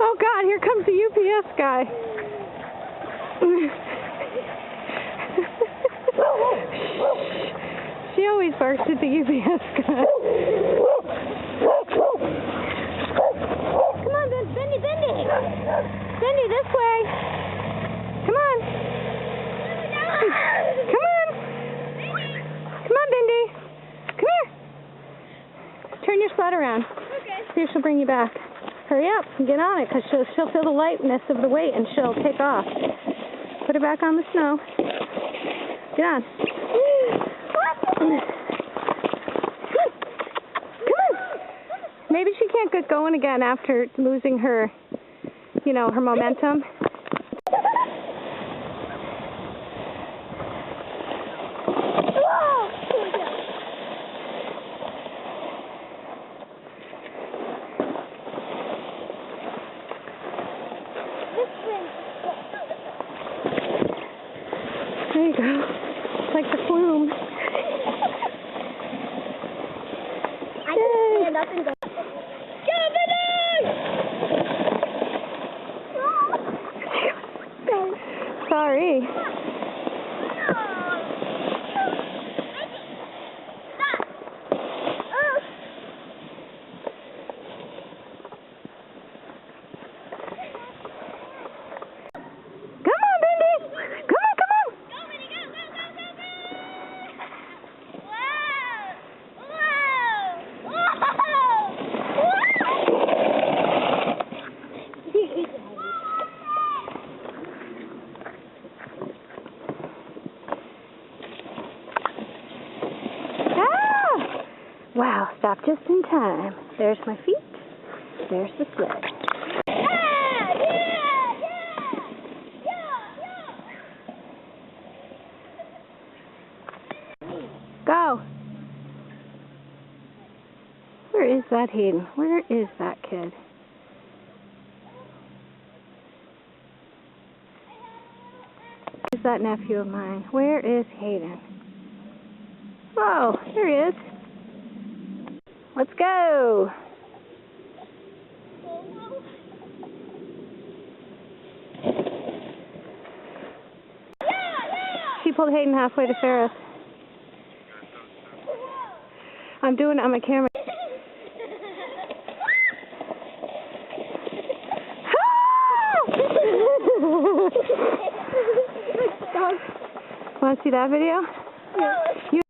Oh God, here comes the UPS guy. She always barks at the UPS guy. Come on, Bendy, Bendy. Bendy, this way. Come on. Come on. Come on, Bendy. Come here. Turn your sled around. Okay. See if she'll bring you back. Hurry up and get on it, because she'll feel the lightness of the weight and she'll take off. Put her back on the snow. Get on. Come on. Maybe she can't get going again after losing her, her momentum. There you go. It's like the flume. I can stand up and go. Sorry. Wow, stop just in time. There's my feet. There's the sled. Go. Where is that Hayden? Where is that kid? Where's that nephew of mine? Where is Hayden? Whoa, there he is. Let's go. She pulled Hayden halfway to Ferris. I'm doing it on my camera. Want to see that video? Yeah.